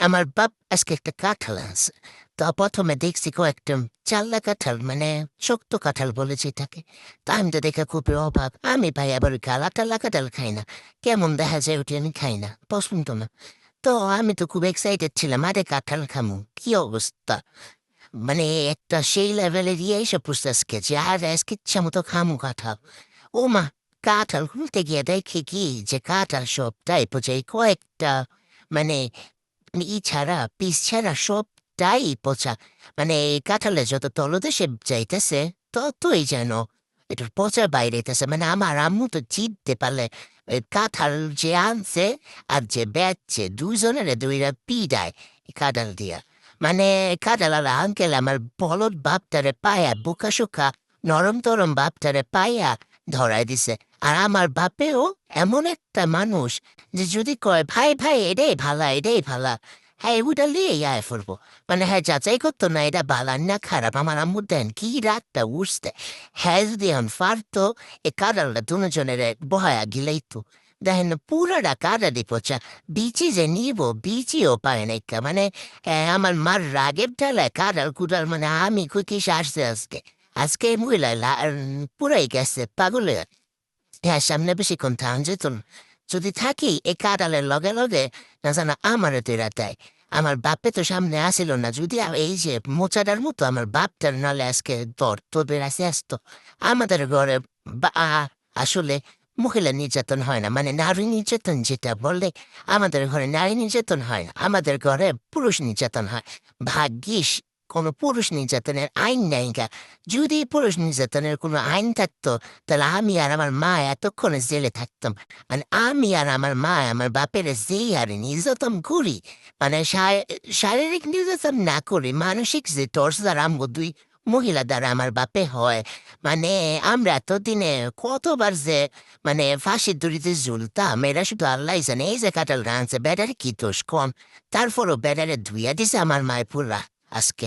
আমার বাপ আজকে একটা কাঁঠাল আনছে। তো প্রথমে দেখছি কয়েকটা চাল্লা কাঁঠাল, মানে শক্ত কাঁঠাল বলেছে এটাকে। তা আমি তো দেখে খুবই অবাক। আমি ভাই আবার ওই কালা টাল্লা কাঁঠাল খাই না। কেমন দেখা যায় ওটি আমি খাই না, পছন্দ না। তো আমি তো খুব এক্সাইটেড ছিলাম, আরে কাঁঠাল খামু, কি অবস্থা। মানে একটা সেই লেভেলের ইয়ে এসে পড়ছে আজকে, যে আর আজকে ইচ্ছা মতো খামু কাঁঠাল। ও মা, কাঁঠাল খুলতে গিয়ে দেখে কি যে কাঁঠাল সবটাই পচে, কয়েকটা মানে ছাড়া পিস ছাড়া সবটাই পচা। মানে এই কাঁঠালে যত তলদেশে যাইতেছে ততই যেন এটার পচা বাইরেতেছে। মানে আমার আম্মু তো চিনতে পারলে ওই কাঁঠাল যে আনছে আর যে বেচছে দুইজনের দুইরা পিডায় এই কাঁঠাল দিয়া। মানে কাঁঠাল আর আঙ্কেল আমার বলদ বাপটারে পায়া বোকা শোকা নরম তরম বাপটারে পায়া ধরাই দিছে। আর আমার বাপেও এমন একটা মানুষ যে যদি কয় ভাই ভাই এটাই ভালা এটাই ভালা, হ্যাঁ ওটা লিয়েই আয় ফুরবো। মানে হ্যাঁ যাচাই করতো না এটা ভালা না খারাপ। আমার আম্মু দেন কি রাগটা উঠতে। হ্যাঁ যদি এখন পারতো এ কাঁঠালটা দুজনের বহায়া গিলাইতো। দেখেন পুরাটা কাঁঠালি পচা, বিচি যে নিব বিচিও পায় না একটা। মানে আমার মার রাগের ঠেলায় কাঁঠাল কুড়াল, মানে আমি কিসে আসছে আজকে। আজকে এই মহিলা পুরাই গেছে পাগলে। হ্যাঁ সামনে বেশিক্ষণ থান যেত না। যদি থাকি এই কাঁঠালের লগে লগে না জানা আমারও তেরা দেয়। আমার বাপে তো সামনে আসিল না, যদি এই যে মোচাটার মতো আমার বাপটার নালে আজকে দর তোর বেড়াছে আসতো। আমাদের ঘরে আসলে মহিলা নির্যাতন হয় না, মানে নারী নির্যাতন যেটা বললে আমাদের ঘরে নারী নির্যাতন হয় না, আমাদের ঘরে পুরুষ নির্যাতন হয়। ভাগ্যিস কোনো পুরুষ নির্যাতনের আইন নেই গা। যদি পুরুষ নির্যাতনের কোনো আইন থাকতো তাহলে আমি আর আমার মা এতক্ষণে জেলে থাকতাম। মানে আমি আর আমার মা আমার বাপের যেই আর নির্যাতন করি, মানে শারীরিক নির্যাতন না করি, মানসিক যে টর্চার আমগো দুই মহিলা দ্বারা আমার বাপে হয়। মানে আমরা এতদিনে কতবার যে মানে ফাঁসির দড়িতে ঝুলতাম, এরা শুধু আল্লাহ জানে। এই যে কাটাল রাঁধছে বেটারে কি দোষ কম, তারপরও বেটারে ধুইয়া দিছে আমার মায়ের পুরা আজকে।